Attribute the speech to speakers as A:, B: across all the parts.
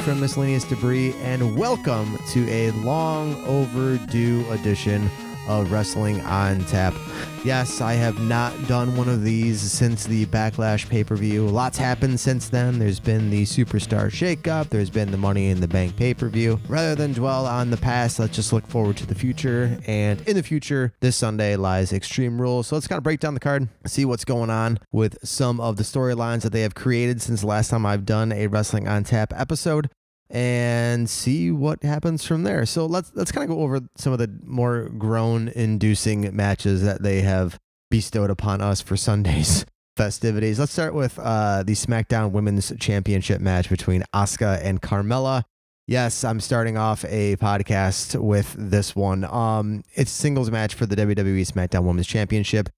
A: from Miscellaneous Debris, and welcome to a long overdue edition of Wrestling on Tap. Yes, I have not done one of these since the Backlash pay-per-view. Lots happened since then. There's been the Superstar Shakeup. There's been the Money in the Bank pay-per-view. Rather than dwell on the past, let's just look forward to the future. And in the future, this Sunday lies Extreme Rules. So let's kind of break down the card, see what's going on with some of the storylines that they have created since the last time I've done a Wrestling on Tap episode, and see what happens from there. So let's kind of go over some of the more groan-inducing matches that they have bestowed upon us for Sunday's festivities. Let's start with the SmackDown Women's Championship match between Asuka and Carmella. Yes, I'm starting off a podcast with this one. It's a singles match for the WWE SmackDown Women's Championship.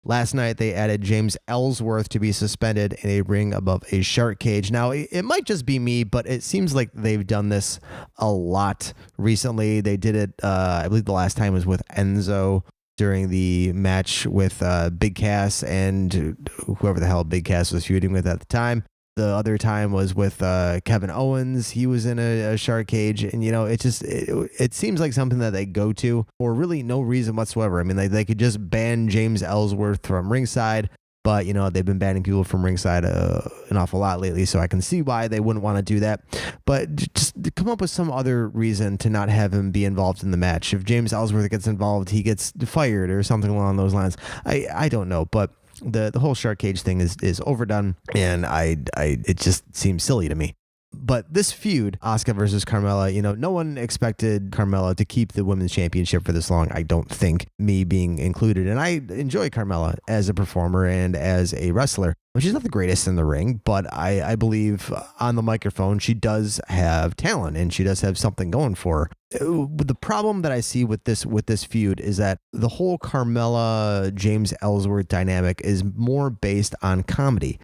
A: Last night, they added James Ellsworth to be suspended in a ring above a shark cage. Now, it might just be me, but it seems like they've done this a lot recently. They did it, I believe the last time was with Enzo during the match with Big Cass and whoever the hell Big Cass was feuding with at the time. The other time was with Kevin Owens. He was in a shark cage. And, you know, it seems like something that they go to for really no reason whatsoever. I mean, they could just ban James Ellsworth from ringside. But, you know, they've been banning people from ringside an awful lot lately. So I can see why they wouldn't want to do that. But just come up with some other reason to not have him be involved in the match. If James Ellsworth gets involved, he gets fired or something along those lines. I don't know. But the whole shark cage thing is overdone, and it just seems silly to me. But this feud, Asuka versus Carmella, you know, no one expected Carmella to keep the women's championship for this long, I don't think, me being included. And I enjoy Carmella as a performer and as a wrestler. She's not the greatest in the ring, but I believe on the microphone, she does have talent and she does have something going for her. The problem that I see with this feud is that the whole Carmella James Ellsworth dynamic is more based on comedy.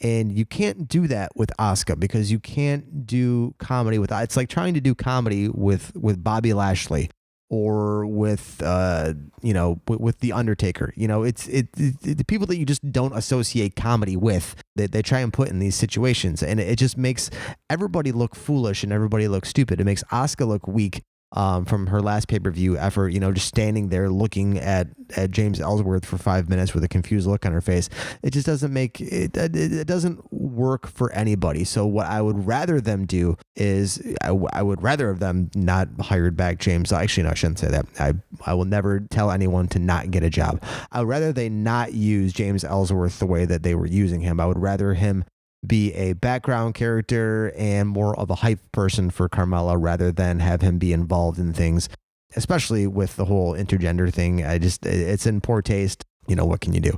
A: And you can't do that with Asuka because you can't do comedy with, it's like trying to do comedy with Bobby Lashley or with with The Undertaker. You know, it's the people that you just don't associate comedy with, they try and put in these situations, and it just makes everybody look foolish and everybody look stupid. It makes Asuka look weak. From her last pay-per-view effort, you know, just standing there looking at James Ellsworth for 5 minutes with a confused look on her face. It just doesn't make it doesn't work for anybody. So what I would rather them do is I would rather of them not hired back James. Actually, no, I shouldn't say that. I will never tell anyone to not get a job. I would rather they not use James Ellsworth the way that they were using him. I would rather him be a background character and more of a hype person for Carmella rather than have him be involved in things, especially with the whole intergender thing. It's in poor taste. You know, what can you do?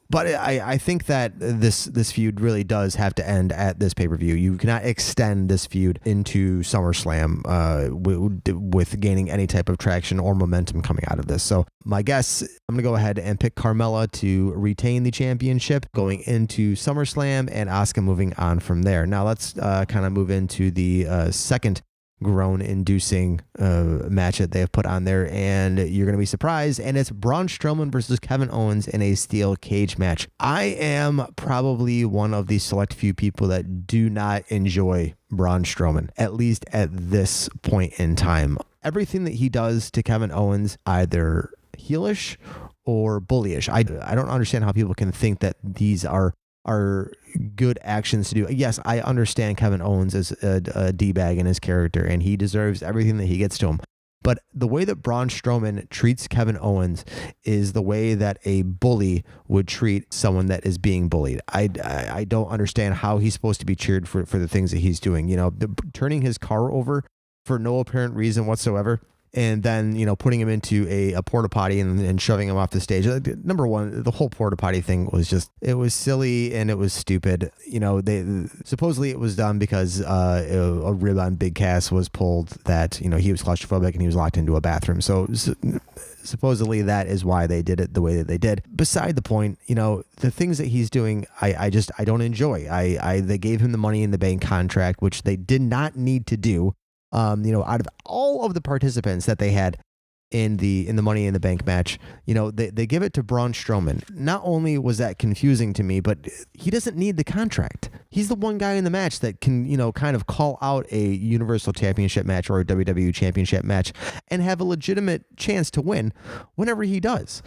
A: But I think that this feud really does have to end at this pay-per-view. You cannot extend this feud into SummerSlam with gaining any type of traction or momentum coming out of this. So my guess, I'm going to go ahead and pick Carmella to retain the championship going into SummerSlam and Asuka moving on from there. Now let's kind of move into the second groan-inducing match that they have put on there, and you're going to be surprised, and it's Braun Strowman versus Kevin Owens in a steel cage match. I am probably one of the select few people that do not enjoy Braun Strowman, at least at this point in time. Everything that he does to Kevin Owens, either heelish or bullyish. I don't understand how people can think that these are good actions to do. Yes, I understand Kevin Owens is a D-bag in his character, and he deserves everything that he gets to him. But the way that Braun Strowman treats Kevin Owens is the way that a bully would treat someone that is being bullied. I don't understand how he's supposed to be cheered for the things that he's doing. You know, turning his car over for no apparent reason whatsoever, and then, you know, putting him into a porta potty and shoving him off the stage. Number one, the whole porta potty thing was just, it was silly and it was stupid. You know, supposedly it was done because a rib on Big Cass was pulled, that, you know, he was claustrophobic and he was locked into a bathroom. So supposedly that is why they did it the way that they did. Beside the point, you know, the things that he's doing, I don't enjoy. They gave him the Money in the Bank contract, which they did not need to do. You know, out of all of the participants that they had, in the Money in the Bank match, they give it to Braun Strowman. Not only was that confusing to me, but he doesn't need the contract. He's the one guy in the match that can, kind of call out a Universal Championship match or a WWE Championship match and have a legitimate chance to win whenever he does.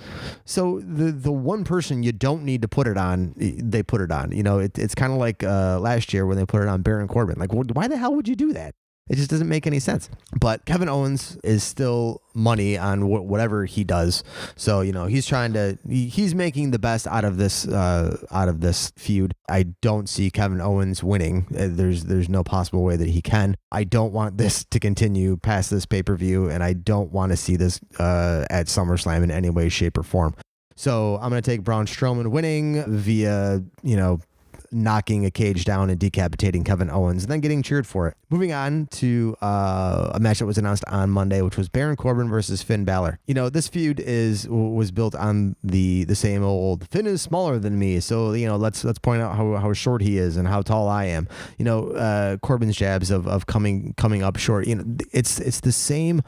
A: So the one person you don't need to put it on, they put it on. It's kind of like last year when they put it on Baron Corbin. Like, why the hell would you do that? It just doesn't make any sense. But Kevin Owens is still money on whatever he does. So, he's making the best out of this feud. I don't see Kevin Owens winning. There's no possible way that he can. I don't want this to continue past this pay-per-view, and I don't want to see this at SummerSlam in any way, shape, or form. So I'm going to take Braun Strowman winning via, knocking a cage down and decapitating Kevin Owens and then getting cheered for it. Moving on to a match that was announced on Monday, which was Baron Corbin versus Finn Balor. This feud was built on the same old Finn is smaller than me, so let's point out how short he is and how tall I am. Corbin's jabs of coming up short. It's the same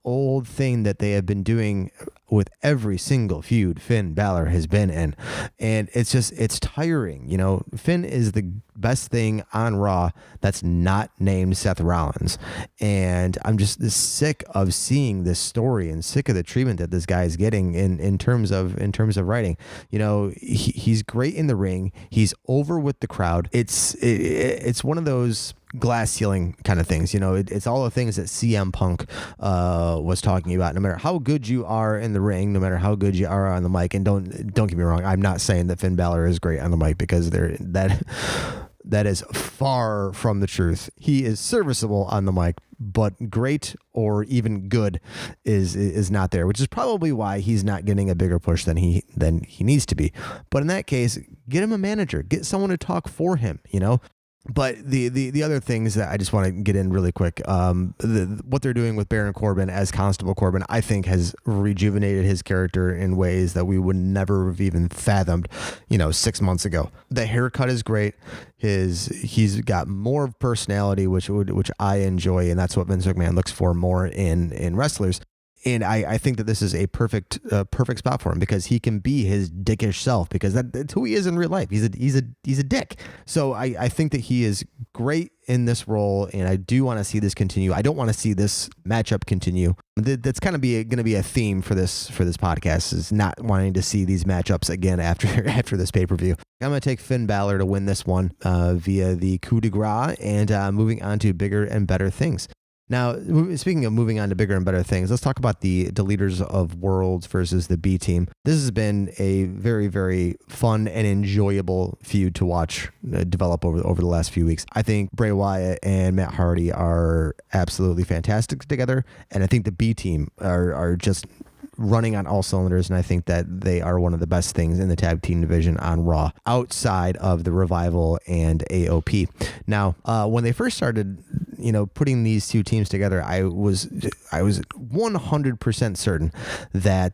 A: old thing that they have been doing with every single feud Finn Balor has been in, and it's tiring. Finn is the best thing on Raw that's not named Seth Rollins, and I'm just sick of seeing this story and sick of the treatment that this guy is getting in terms of writing. He's great in the ring. He's over with the crowd. It's one of those glass ceiling kind of things. It's all the things that CM Punk was talking about. No matter how good you are in the ring, no matter how good you are on the mic, and don't get me wrong, I'm not saying that Finn Balor is great on the mic, because that is far from the truth. He is serviceable on the mic, but great or even good is not there, which is probably why he's not getting a bigger push than he needs to be. But in that case, get him a manager, get someone to talk for him, But the other things that I just want to get in really quick, what they're doing with Baron Corbin as Constable Corbin, I think has rejuvenated his character in ways that we would never have even fathomed, 6 months ago. The haircut is great. He's got more personality, which I enjoy, and that's what Vince McMahon looks for more in wrestlers. And I think that this is a perfect spot for him, because he can be his dickish self, because that's who he is in real life. He's a dick. So I think that he is great in this role, and I do want to see this continue. I don't want to see this matchup continue. That's kind of going to be a theme for this podcast, is not wanting to see these matchups again after this pay-per-view. I'm going to take Finn Balor to win this one via the coup de grace, and moving on to bigger and better things. Now, speaking of moving on to bigger and better things, let's talk about the Deleters of Worlds versus the B Team. This has been a very, very fun and enjoyable feud to watch develop over the last few weeks. I think Bray Wyatt and Matt Hardy are absolutely fantastic together, and I think the B Team are just running on all cylinders, and I think that they are one of the best things in the tag team division on Raw, outside of the Revival and AOP. Now, when they first started, putting these two teams together, I was 100% certain that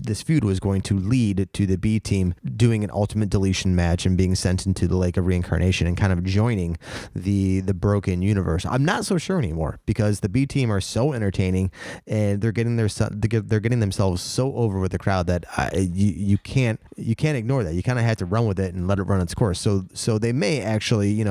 A: this feud was going to lead to the B Team doing an Ultimate Deletion match and being sent into the Lake of Reincarnation and kind of joining the Broken Universe. I'm not so sure anymore, because the B Team are so entertaining, and they're getting themselves so over with the crowd that you can't ignore that. You kind of have to run with it and let it run its course. So they may actually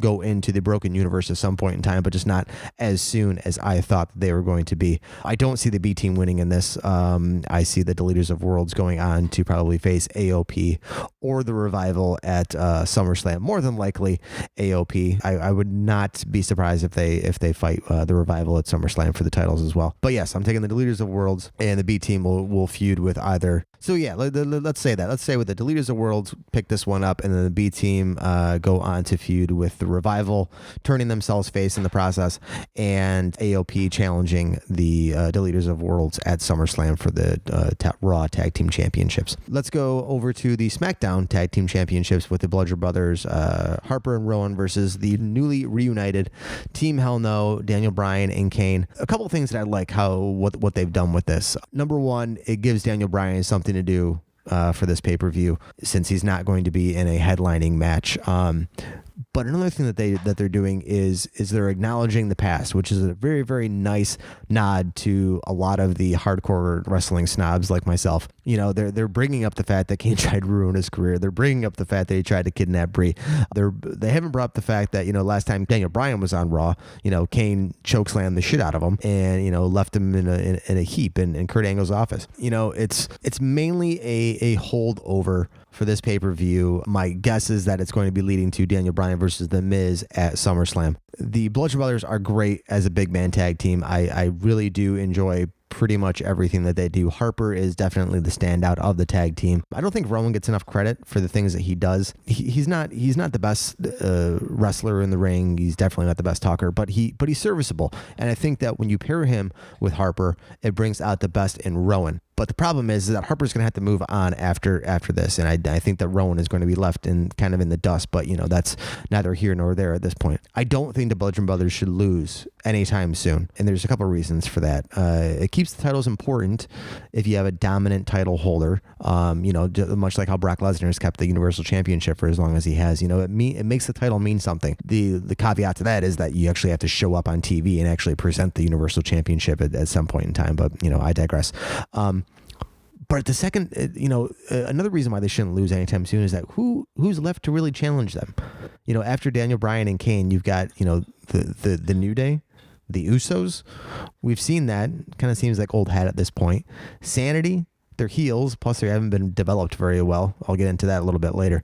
A: go into the Broken Universe at some point in time, but just not as soon as I thought they were going to be. I don't see the B Team winning in this. I see the Deleters of Worlds going on to probably face AOP or the Revival at SummerSlam. More than likely AOP. I would not be surprised if they fight the Revival at SummerSlam for the titles as well. But yes, I'm taking the Deleters of Worlds, and the B Team will feud with either. So yeah, let's say that. Let's say with the Deleters of Worlds pick this one up, and then the B Team go on to feud with the Revival, turning themselves face in the process, and AOP challenging the Deleters of Worlds at SummerSlam for the Raw Tag Team Championships. Let's go over to the SmackDown Tag Team Championships with the Bludgeon Brothers, Harper and Rowan versus the newly reunited Team Hell No, Daniel Bryan and Kane. A couple of things that I like what they've done with this. Number one, it gives Daniel Bryan something to do for this pay-per-view, since he's not going to be in a headlining match. But another thing that they're doing is they're acknowledging the past, which is a very, very nice nod to a lot of the hardcore wrestling snobs like myself. You know, they're bringing up the fact that Kane tried to ruin his career. They're bringing up the fact that he tried to kidnap Brie. They haven't brought up the fact that, you know, last time Daniel Bryan was on Raw, you know, Kane chokeslammed the shit out of him and, you know, left him in a heap in Kurt Angle's office. You know, it's mainly a holdover for this pay-per-view. My guess is that it's going to be leading to Daniel Bryan versus The Miz at SummerSlam. The Bludgeon Brothers are great as a big man tag team. I really do enjoy pretty much everything that they do. Harper is definitely the standout of the tag team. I don't think Roman gets enough credit for the things that he does. He's not the best wrestler in the ring. He's definitely not the best talker, but he's serviceable. And I think that when you pair him with Harper, it brings out the best in Rowan. But the problem is that Harper's going to have to move on after this, and I think that Rowan is going to be left in kind of in the dust. But you know, that's neither here nor there at this point. I don't think the Bludgeon Brothers should lose anytime soon, and there's a couple of reasons for that. It keeps the titles important if you have a dominant title holder. You know, much like how Brock Lesnar has kept the Universal Championship for as long as he has. You know, it makes the title mean something. The caveat to that is that you actually have to show up on TV and actually present the Universal Championship at some point in time. But you know, I digress. But the second, you know, another reason why they shouldn't lose anytime soon is that who's left to really challenge them? You know, after Daniel Bryan and Kane, you've got, you know, the New Day, the Usos. We've seen that. Kind of seems like old hat at this point. Sanity, they're heels, plus they haven't been developed very well. I'll get into that a little bit later.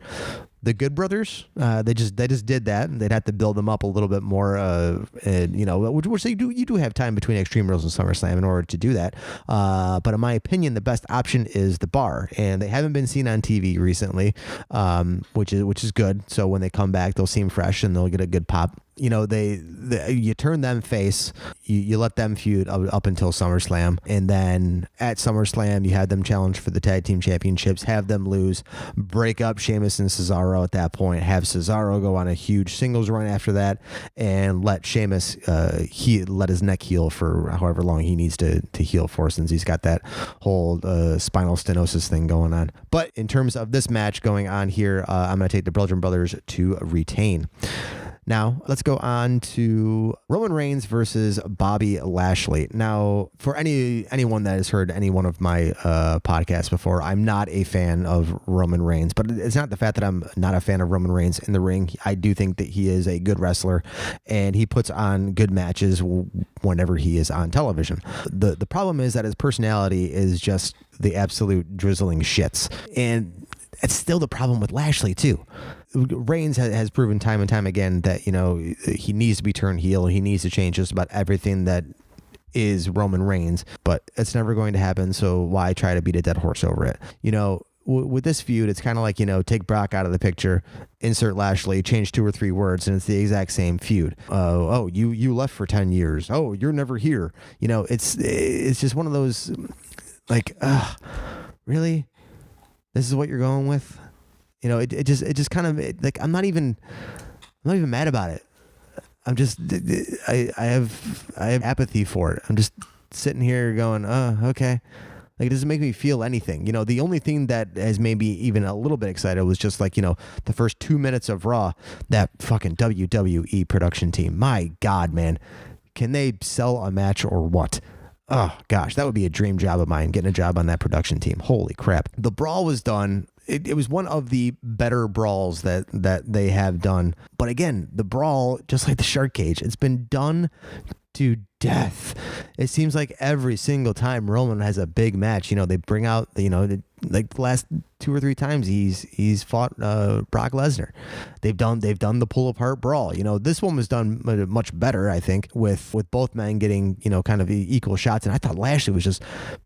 A: The Good Brothers, they just did that. They'd have to build them up a little bit more, and, you know, which you do have time between Extreme Rules and SummerSlam in order to do that. But in my opinion, the best option is the Bar, and they haven't been seen on TV recently, which is good. So when they come back, they'll seem fresh and they'll get a good pop. You know, you turn them face, you let them feud up until SummerSlam, and then at SummerSlam you had them challenge for the tag team championships, have them lose, break up Sheamus and Cesaro at that point, have Cesaro go on a huge singles run after that, and let Sheamus let his neck heal for however long he needs to heal for, since he's got that whole spinal stenosis thing going on. But in terms of this match going on here, I'm going to take the Bludgeon Brothers to retain. Now, let's go on to Roman Reigns versus Bobby Lashley. Now, for anyone that has heard any one of my podcasts before, I'm not a fan of Roman Reigns, but it's not the fact that I'm not a fan of Roman Reigns in the ring. I do think that he is a good wrestler, and he puts on good matches whenever he is on television. The problem is that his personality is just the absolute drizzling shits, and it's still the problem with Lashley too. Reigns has proven time and time again that, you know, he needs to be turned heel. He needs to change just about everything that is Roman Reigns, but it's never going to happen. So why try to beat a dead horse over it? You know, with this feud, it's kind of like, you know, take Brock out of the picture, insert Lashley, change 2 or 3 words, and it's the exact same feud. Oh, you left for 10 years. Oh, you're never here. You know, it's just one of those, like, really? This is what you're going with? You know, it just kind of like, I'm not even mad about it. I'm just, I have apathy for it. I'm just sitting here going, oh, okay. Like, it doesn't make me feel anything. You know, the only thing that has made me even a little bit excited was just like, you know, the first 2 minutes of Raw, that fucking WWE production team. My God, man, can they sell a match or what? Oh gosh, that would be a dream job of mine, getting a job on that production team. Holy crap. The brawl was done. It was one of the better brawls that they have done. But again, the brawl, just like the shark cage, it's been done to death. It seems like every single time Roman has a big match, you know, they bring out, you know, like the last 2 or 3 times he's fought Brock Lesnar. They've done the pull apart brawl. You know, this one was done much better, I think, with both men getting, you know, kind of equal shots. And I thought Lashley was just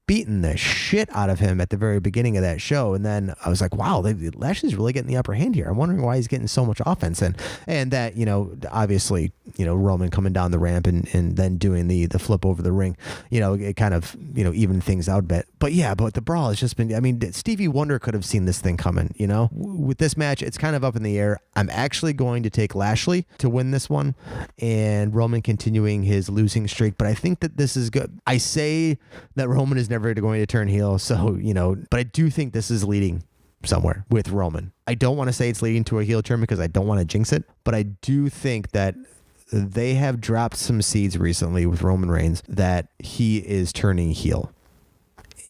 A: beating the shit out of him at the very beginning of that show. And then I was like, wow, Lashley's really getting the upper hand here. I'm wondering why he's getting so much offense. And that, you know, obviously, you know, Roman coming down the ramp and then doing the flip over the ring, you know, it kind of, you know, evened things out a bit. But yeah, but the brawl has just been, I mean, Stevie Wonder could have seen this thing coming, you know. With this match, it's kind of up in the air. I'm actually going to take Lashley to win this one, and Roman continuing his losing streak, but I think that this is good. I say that Roman is never going to turn heel, so, you know, but I do think this is leading somewhere with Roman. I don't want to say it's leading to a heel turn because I don't want to jinx it, but I do think that they have dropped some seeds recently with Roman Reigns that he is turning heel.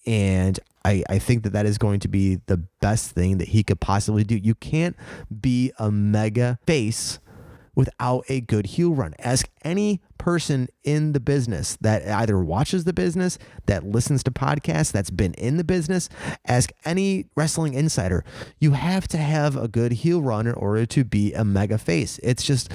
A: And I think that is going to be the best thing that he could possibly do. You can't be a mega face without a good heel run. Ask any person in the business that either watches the business, that listens to podcasts, that's been in the business. Ask any wrestling insider. You have to have a good heel run in order to be a mega face. It's just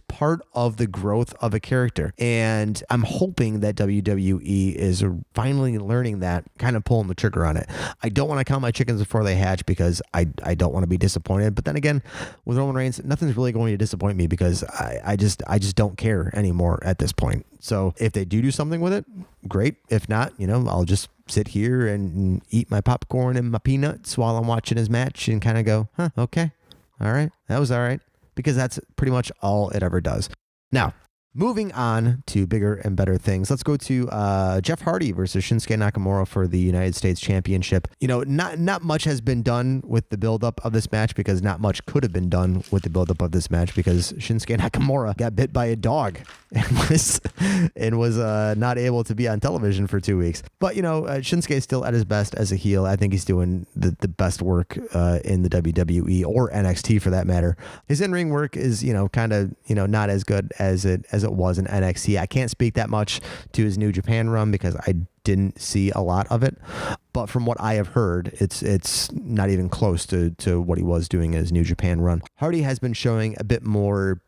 A: part of the growth of a character. And I'm hoping that WWE is finally learning that, kind of pulling the trigger on it. I don't want to count my chickens before they hatch because I don't want to be disappointed. But then again, with Roman Reigns, nothing's really going to disappoint me because I just don't care anymore at this point. So if they do something with it, great. If not, I'll just sit here and eat my popcorn and my peanuts while I'm watching his match and kind of go, okay, all right, that was all right. Because that's pretty much all it ever does. Now, moving on to bigger and better things. Let's go to Jeff Hardy versus Shinsuke Nakamura for the United States Championship. Not much has been done with the buildup of this match because not much could have been done with the buildup of this match because Shinsuke Nakamura got bit by a dog and was not able to be on television for 2 weeks. But, Shinsuke is still at his best as a heel. I think he's doing the best work in the WWE or NXT for that matter. His in-ring work is, kind of, not as good as it was in NXT. I can't speak that much to his New Japan run because I didn't see a lot of it. But from what I have heard, it's not even close to what he was doing in his New Japan run. Hardy has been showing a bit more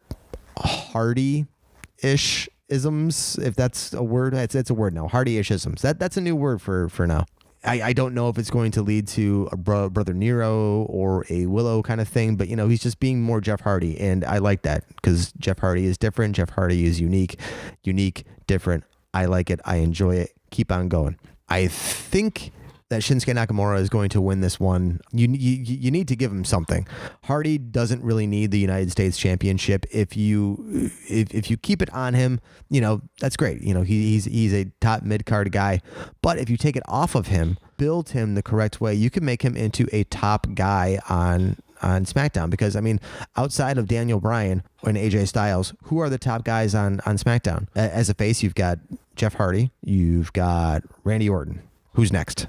A: Hardy-ish isms, if that's a word. It's a word now. Hardy-ish isms. That's a new word for now. I don't know if it's going to lead to a Brother Nero or a Willow kind of thing, but he's just being more Jeff Hardy, and I like that because Jeff Hardy is different. Jeff Hardy is unique, different. I like it. I enjoy it. Keep on going. I think that Shinsuke Nakamura is going to win this one. You need to give him something. Hardy doesn't really need the United States Championship. If you keep it on him, that's great. He's a top mid-card guy. But if you take it off of him, build him the correct way, you can make him into a top guy on SmackDown. Because, outside of Daniel Bryan and AJ Styles, who are the top guys on SmackDown? As a face, you've got Jeff Hardy. You've got Randy Orton. Who's next?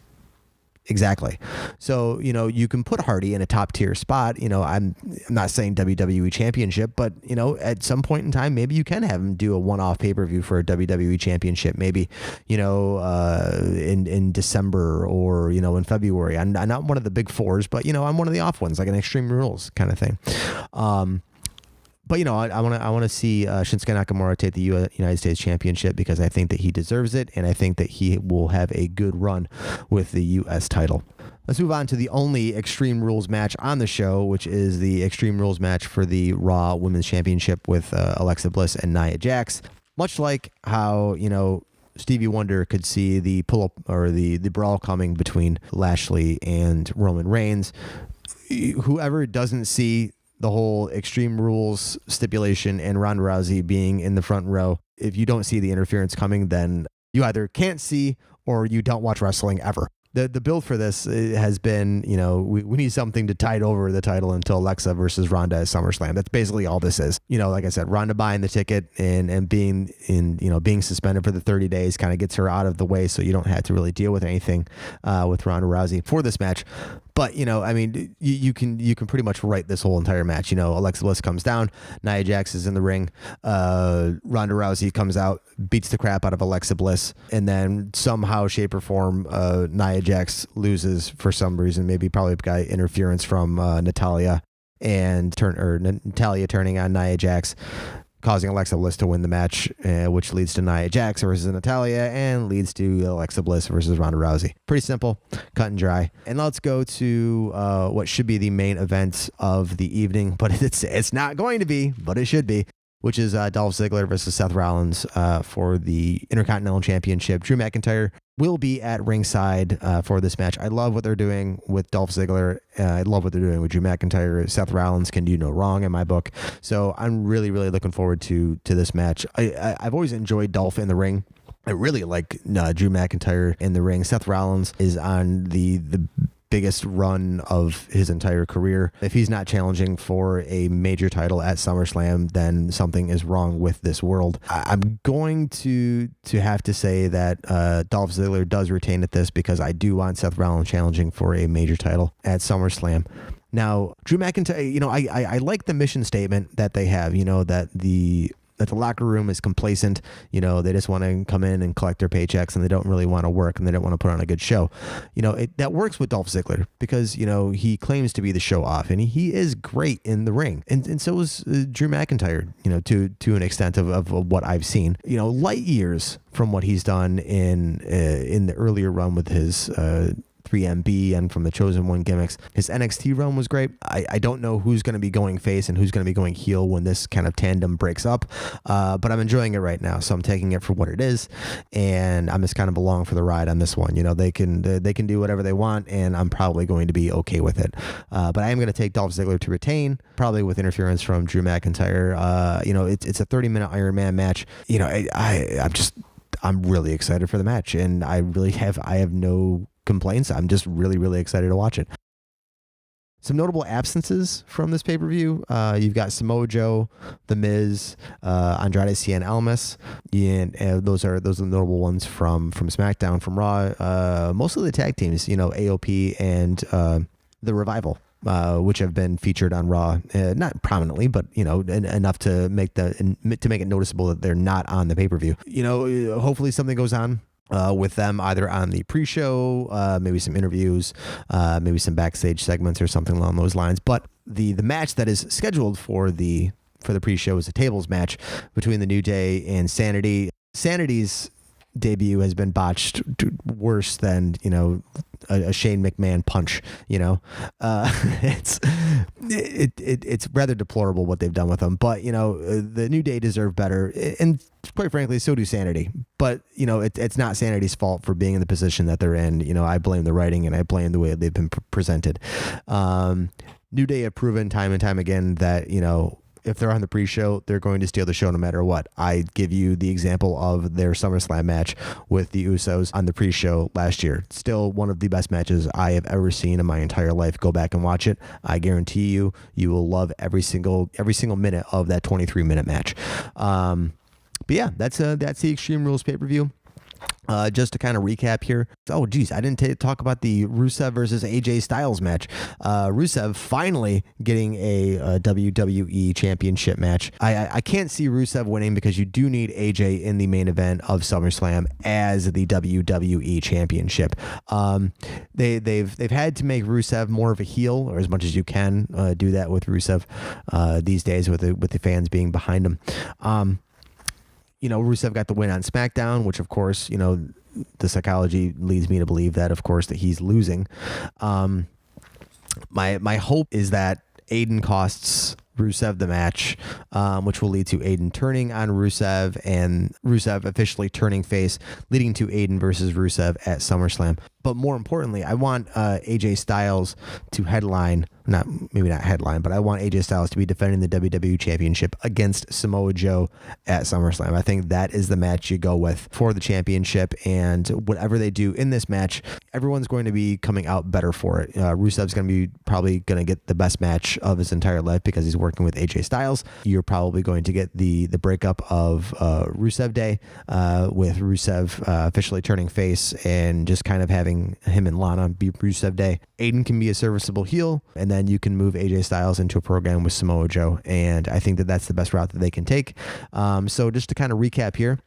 A: Exactly. So, you can put Hardy in a top tier spot. I'm not saying WWE Championship, but, at some point in time, maybe you can have him do a one-off pay-per-view for a WWE Championship, maybe, in December or, in February. I'm not one of the big fours, but, I'm one of the off ones, like an Extreme Rules kind of thing. But, I want to see Shinsuke Nakamura take the United States Championship because I think that he deserves it, and I think that he will have a good run with the U.S. title. Let's move on to the only Extreme Rules match on the show, which is the Extreme Rules match for the Raw Women's Championship with Alexa Bliss and Nia Jax. Much like how, Stevie Wonder could see the pull-up or the brawl coming between Lashley and Roman Reigns. Whoever doesn't see the whole Extreme Rules stipulation and Ronda Rousey being in the front row, if you don't see the interference coming, then you either can't see or you don't watch wrestling ever. The build for this has been, we need something to tide over the title until Alexa versus Ronda at SummerSlam. That's basically all this is. Like I said, Ronda buying the ticket and being being suspended for the 30 days kind of gets her out of the way, so you don't have to really deal with anything with Ronda Rousey for this match. But, you can pretty much write this whole entire match. Alexa Bliss comes down, Nia Jax is in the ring, Ronda Rousey comes out, beats the crap out of Alexa Bliss, and then somehow, shape or form, Nia Jax loses for some reason, probably got interference from Natalya and Natalya turning on Nia Jax, causing Alexa Bliss to win the match, which leads to Nia Jax versus Natalya and leads to Alexa Bliss versus Ronda Rousey. Pretty simple, cut and dry. And let's go to what should be the main event of the evening, but it's not going to be, but it should be, which is Dolph Ziggler versus Seth Rollins for the Intercontinental Championship. Drew McIntyre will be at ringside for this match. I love what they're doing with Dolph Ziggler. I love what they're doing with Drew McIntyre. Seth Rollins can do no wrong in my book. So I'm really, really looking forward to this match. I've always enjoyed Dolph in the ring. I really like Drew McIntyre in the ring. Seth Rollins is on the biggest run of his entire career. If he's not challenging for a major title at SummerSlam, then something is wrong with this world. I'm going to have to say that Dolph Ziggler does retain at this, because I do want Seth Rollins challenging for a major title at SummerSlam. Now, Drew McIntyre, I like the mission statement that they have, that the locker room is complacent. They just want to come in and collect their paychecks, and they don't really want to work, and they don't want to put on a good show. That works with Dolph Ziggler, because, he claims to be the show off, and he is great in the ring. And so is Drew McIntyre, to an extent of what I've seen, light years from what he's done in the earlier run with his 3MB and from the Chosen One gimmicks. His NXT run was great. I don't know who's going to be going face and who's going to be going heel when this kind of tandem breaks up, but I'm enjoying it right now, so I'm taking it for what it is, and I'm just kind of along for the ride on this one. They can do whatever they want, and I'm probably going to be okay with it. But I am going to take Dolph Ziggler to retain, probably with interference from Drew McIntyre. It's a 30-minute Iron Man match. I'm really excited for the match, and I have no complaints. I'm just really, really excited to watch it. Some notable absences from this pay-per-view. You've got Samoa Joe, The Miz, Andrade Cien Almas, and those are the notable ones from SmackDown. From Raw, most of the tag teams, AOP and The Revival, which have been featured on Raw, not prominently, but enough to make it noticeable that they're not on the pay-per-view. Hopefully something goes on with them, either on the pre-show, maybe some interviews, maybe some backstage segments or something along those lines. But the match that is scheduled for the pre-show is a tables match between the New Day and Sanity. Sanity's debut has been botched worse than a Shane McMahon punch. It's rather deplorable what they've done with them, but the New Day deserve better, and quite frankly so do Sanity. But it's not Sanity's fault for being in the position that they're in. I blame the writing, and I blame the way they've been presented. New Day have proven time and time again that if they're on the pre-show, they're going to steal the show no matter what. I give you the example of their SummerSlam match with the Usos on the pre-show last year. Still one of the best matches I have ever seen in my entire life. Go back and watch it. I guarantee you will love every single minute of that 23-minute match. But yeah, that's the Extreme Rules pay-per-view. Just to kind of recap here. Oh, geez, I didn't talk about the Rusev versus AJ Styles match. Rusev finally getting a WWE championship match. I can't see Rusev winning, because you do need AJ in the main event of SummerSlam as the WWE championship. They've had to make Rusev more of a heel, or as much as you can do that with Rusev these days, with the fans being behind him. Rusev got the win on SmackDown, which, of course, the psychology leads me to believe that, of course, that he's losing. My hope is that Aiden costs Rusev the match, which will lead to Aiden turning on Rusev, and Rusev officially turning face, leading to Aiden versus Rusev at SummerSlam. But more importantly, I want AJ Styles to headline, maybe not headline, but I want AJ Styles to be defending the WWE Championship against Samoa Joe at SummerSlam. I think that is the match you go with for the championship, and whatever they do in this match, everyone's going to be coming out better for it. Rusev's going to be probably going to get the best match of his entire life because he's working with AJ Styles. You're probably going to get the breakup of Rusev Day with Rusev officially turning face and just kind of having him and Lana be Rusev Day. Aiden can be a serviceable heel, and then you can move AJ Styles into a program with Samoa Joe, and I think that that's the best route that they can take. So just to kind of recap here,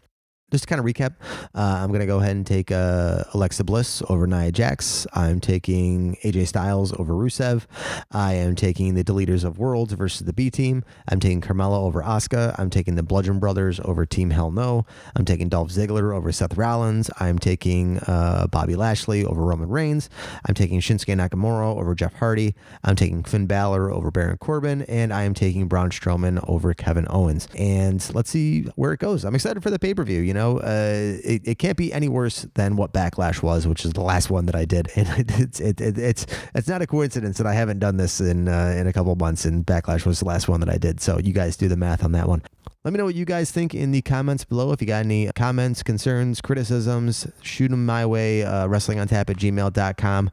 A: I'm going to go ahead and take Alexa Bliss over Nia Jax. I'm taking AJ Styles over Rusev. I am taking the Deleters of Worlds versus the B Team. I'm taking Carmella over Asuka. I'm taking the Bludgeon Brothers over Team Hell No. I'm taking Dolph Ziggler over Seth Rollins. I'm taking Bobby Lashley over Roman Reigns. I'm taking Shinsuke Nakamura over Jeff Hardy. I'm taking Finn Balor over Baron Corbin. And I am taking Braun Strowman over Kevin Owens. And let's see where it goes. I'm excited for the pay-per-view. It can't be any worse than what Backlash was, which is the last one that I did, and it's not a coincidence that I haven't done this in a couple months, and Backlash was the last one that I did. So you guys do the math on that one. Let me know what you guys think in the comments below. If you got any comments, concerns, criticisms, shoot them my way, wrestlingontap@gmail.com,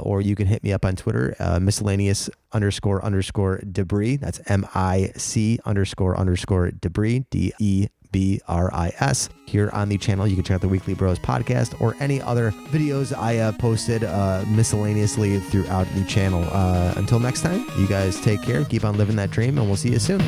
A: or you can hit me up on Twitter, miscellaneous__debris. That's MIC__debris, DEBRIS. Here on the channel, you can check out the Weekly Bros podcast or any other videos I posted miscellaneously throughout the channel. Until next time, you guys take care, keep on living that dream, and we'll see you soon.